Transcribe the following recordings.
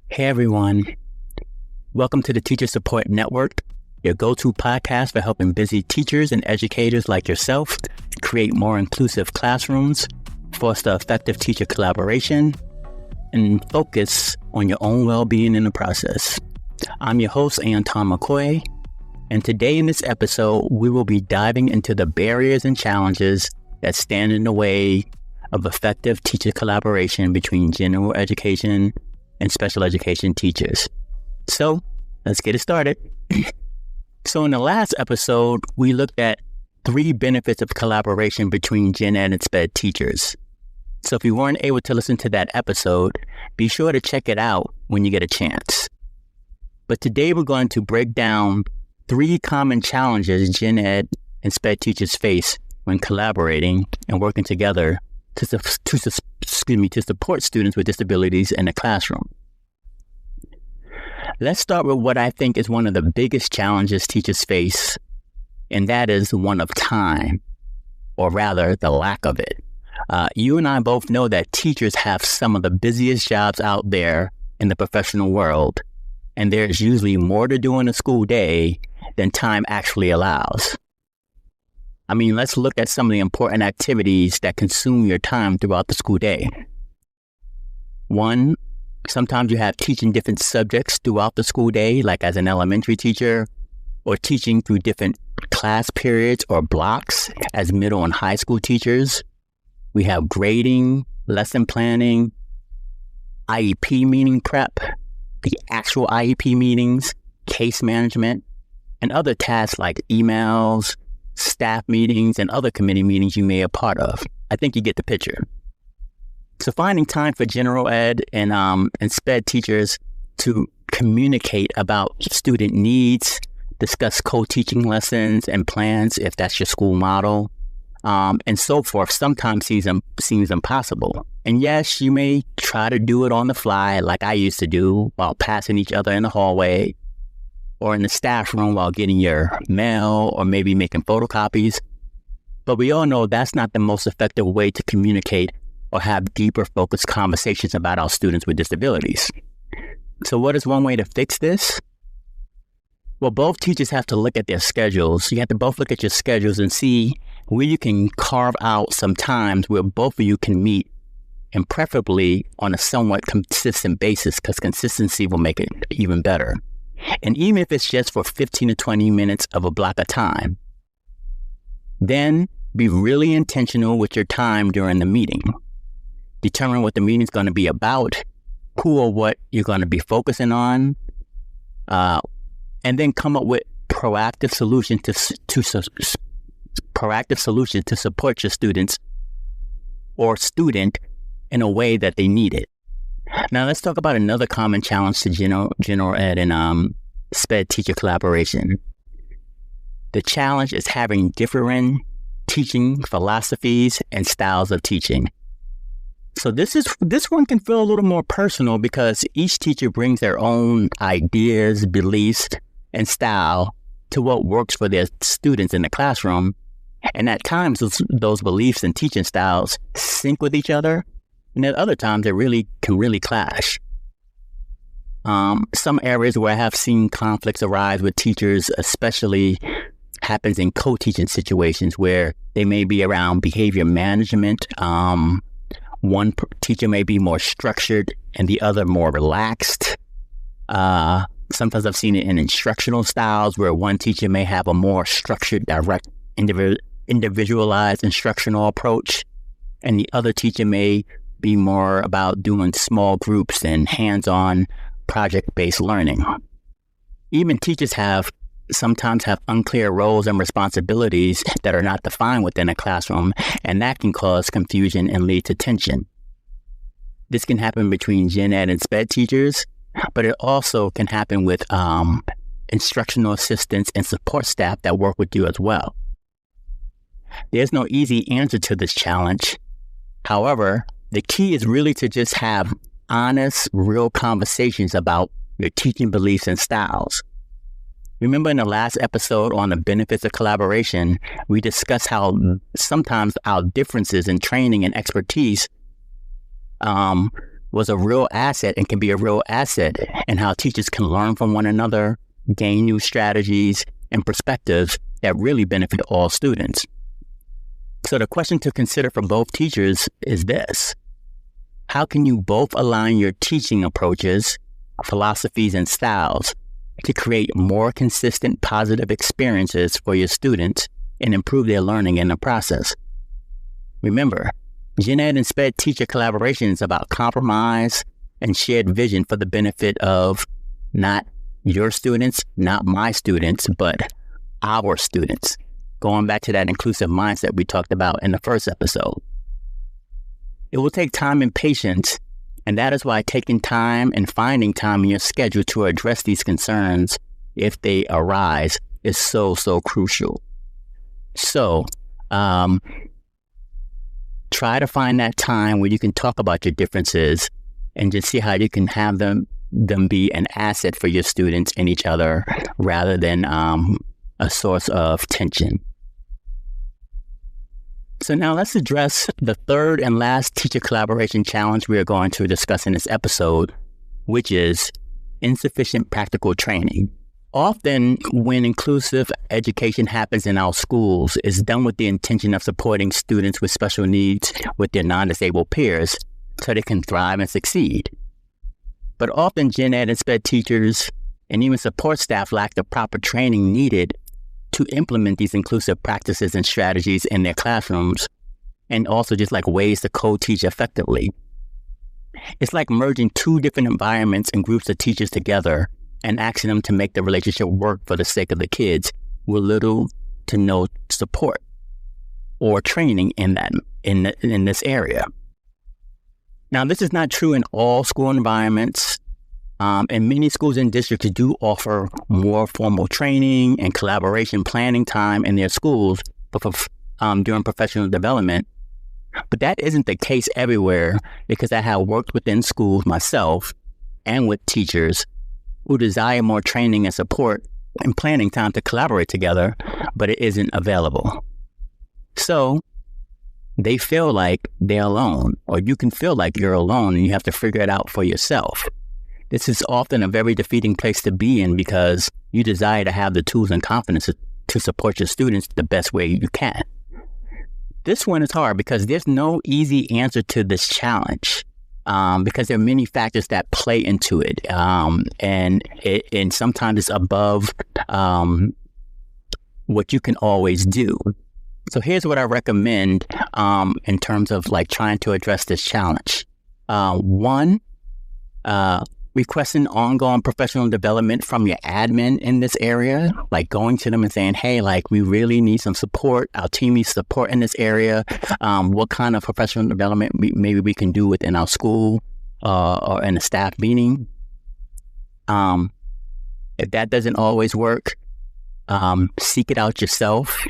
Hey everyone, welcome to the Teacher Support Network, your go-to podcast for helping busy teachers and educators like yourself create more inclusive classrooms, foster effective teacher collaboration, and focus on your own well-being in the process. I'm your host, Anton McCoy, and today in this episode, we will be diving into the barriers and challenges that stand in the way of effective teacher collaboration between general education and special education teachers. So let's get it started. So in the last episode, we looked at 3 benefits of collaboration between Gen Ed and SpEd teachers. So if you weren't able to listen to that episode, be sure to check it out when you get a chance. But today we're going to break down 3 common challenges Gen Ed and SpEd teachers face when collaborating and working together to support students with disabilities in the classroom. Let's start with what I think is one of the biggest challenges teachers face, and that is one of time, or rather the lack of it. You and I both know that teachers have some of the busiest jobs out there in the professional world, and there's usually more to do in a school day than time actually allows. I mean, let's look at some of the important activities that consume your time throughout the school day. 1, sometimes you have teaching different subjects throughout the school day, like as an elementary teacher, or teaching through different class periods or blocks as middle and high school teachers. We have grading, lesson planning, IEP meeting prep, the actual IEP meetings, case management, and other tasks like emails, staff meetings, and other committee meetings you may be a part of. I think you get the picture. So finding time for general ed and SpEd teachers to communicate about student needs, discuss co-teaching lessons and plans if that's your school model, and so forth, sometimes seems impossible. And yes, you may try to do it on the fly like I used to do while passing each other in the hallway or in the staff room while getting your mail or maybe making photocopies. But we all know that's not the most effective way to communicate or have deeper focused conversations about our students with disabilities. So what is one way to fix this? Well, both teachers have to look at their schedules. You have to both look at your schedules and see where you can carve out some times where both of you can meet, and preferably on a somewhat consistent basis, because consistency will make it even better. And even if it's just for 15 to 20 minutes of a block of time, then be really intentional with your time during the meeting. Determine what the meeting is going to be about, who or what you're going to be focusing on, and then come up with proactive solutions to support your students or student in a way that they need it. Now let's talk about another common challenge to general ed and SpEd teacher collaboration. The challenge is having different teaching philosophies and styles of teaching. So this one can feel a little more personal because each teacher brings their own ideas, beliefs, and style to what works for their students in the classroom. And at times, those beliefs and teaching styles sync with each other. And at other times, they can really clash. Some areas where I have seen conflicts arise with teachers, especially happens in co-teaching situations where they may be around behavior management. One teacher may be more structured and the other more relaxed. Sometimes I've seen it in instructional styles where one teacher may have a more structured, direct, individualized instructional approach, and the other teacher may be more about doing small groups and hands-on project-based learning. Even teachers sometimes have unclear roles and responsibilities that are not defined within a classroom, and that can cause confusion and lead to tension. This can happen between Gen Ed and SpEd teachers, but it also can happen with instructional assistants and support staff that work with you as well. There's no easy answer to this challenge. However, the key is really to just have honest, real conversations about your teaching beliefs and styles. Remember in the last episode on the benefits of collaboration, we discussed how sometimes our differences in training and expertise was a real asset and can be a real asset in how teachers can learn from one another, gain new strategies and perspectives that really benefit all students. So the question to consider for both teachers is this: how can you both align your teaching approaches, philosophies, and styles to create more consistent positive experiences for your students and improve their learning in the process? Remember, Gen Ed and SpEd teacher collaboration is about compromise and shared vision for the benefit of not your students, not my students, but our students. Going back to that inclusive mindset we talked about in the first episode. It will take time and patience, and that is why taking time and finding time in your schedule to address these concerns, if they arise, is so crucial. So, try to find that time where you can talk about your differences and just see how you can have them be an asset for your students and each other rather than a source of tension. So now let's address the third and last teacher collaboration challenge we are going to discuss in this episode, which is insufficient practical training. Often when inclusive education happens in our schools, it's done with the intention of supporting students with special needs with their non-disabled peers so they can thrive and succeed. But often Gen Ed and SpEd teachers and even support staff lack the proper training needed to implement these inclusive practices and strategies in their classrooms, and also just like ways to co-teach effectively. It's like merging two different environments and groups of teachers together and asking them to make the relationship work for the sake of the kids with little to no support or training in this area. Now, this is not true in all school environments, and many schools and districts do offer more formal training and collaboration planning time in their schools during professional development. But that isn't the case everywhere, because I have worked within schools myself and with teachers who desire more training and support and planning time to collaborate together, but it isn't available. So they feel like they're alone, or you can feel like you're alone and you have to figure it out for yourself. This is often a very defeating place to be in because you desire to have the tools and confidence to support your students the best way you can. This one is hard because there's no easy answer to this challenge. Because there are many factors that play into it, and sometimes it's above what you can always do. So here's what I recommend in terms of like trying to address this challenge. One, requesting ongoing professional development from your admin in this area, like going to them and saying, hey, like we really need some support. Our team needs support in this area. What kind of professional development maybe we can do within our school or in a staff meeting. If that doesn't always work, seek it out yourself.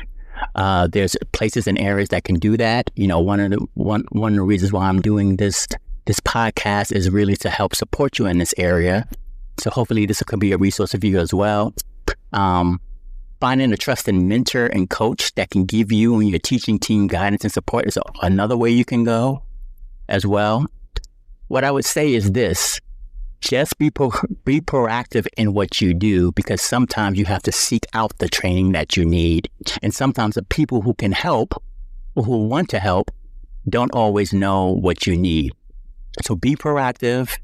There's places and areas that can do that. You know, one of the reasons why I'm doing this podcast is really to help support you in this area. So hopefully this could be a resource for you as well. Finding a trusted mentor and coach that can give you and your teaching team guidance and support is another way you can go as well. What I would say is this: just be proactive in what you do, because sometimes you have to seek out the training that you need. And sometimes the people who can help or who want to help don't always know what you need. So be proactive,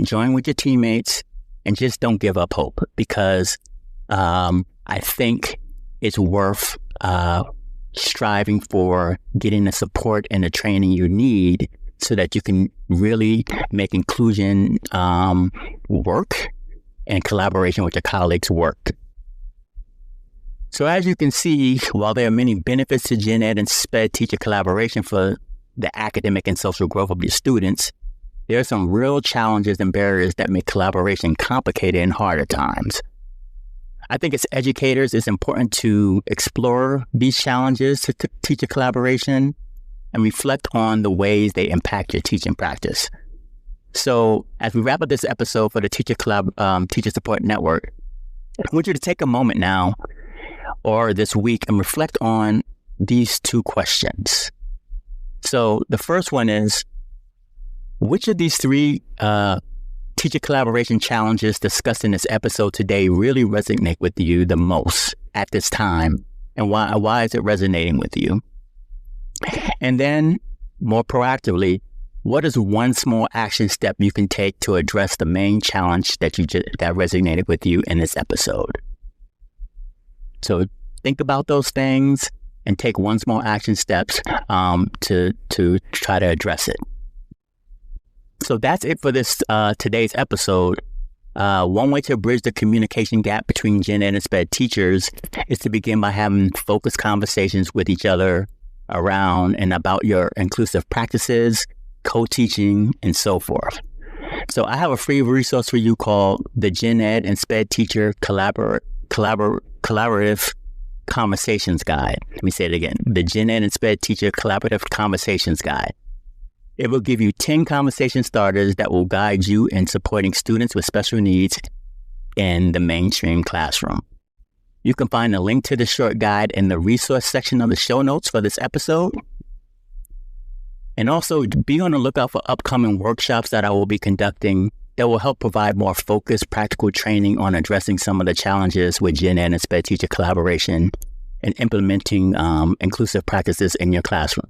join with your teammates, and just don't give up hope, because I think it's worth striving for getting the support and the training you need so that you can really make inclusion work and collaboration with your colleagues work. So as you can see, while there are many benefits to Gen Ed and SpEd teacher collaboration for the academic and social growth of your students, there are some real challenges and barriers that make collaboration complicated and hard at times. I think as educators, it's important to explore these challenges to teacher collaboration and reflect on the ways they impact your teaching practice. So as we wrap up this episode for the Teacher Support Network, I want you to take a moment now or this week and reflect on these two questions. So the first one is, which of these three teacher collaboration challenges discussed in this episode today really resonate with you the most at this time? And why is it resonating with you? And then, more proactively, what is one small action step you can take to address the main challenge that resonated with you in this episode? So think about those things and take one small action steps to try to address it. So that's it for this today's episode. One way to bridge the communication gap between Gen Ed and SpEd teachers is to begin by having focused conversations with each other around and about your inclusive practices, co-teaching, and so forth. So I have a free resource for you called the Gen Ed and SpEd Teacher Collaborative Conversations Guide. Let me say it again. The Gen Ed and SpEd Teacher Collaborative Conversations Guide. It will give you 10 conversation starters that will guide you in supporting students with special needs in the mainstream classroom. You can find a link to the short guide in the resource section of the show notes for this episode. And also be on the lookout for upcoming workshops that I will be conducting that will help provide more focused, practical training on addressing some of the challenges with Gen Ed and SpEd teacher collaboration and implementing inclusive practices in your classroom.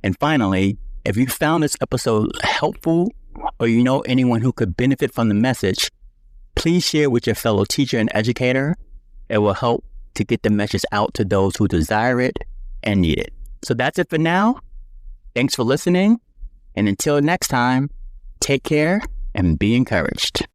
And finally, if you found this episode helpful or you know anyone who could benefit from the message, please share with your fellow teacher and educator. It will help to get the message out to those who desire it and need it. So that's it for now. Thanks for listening. And until next time, take care and be encouraged.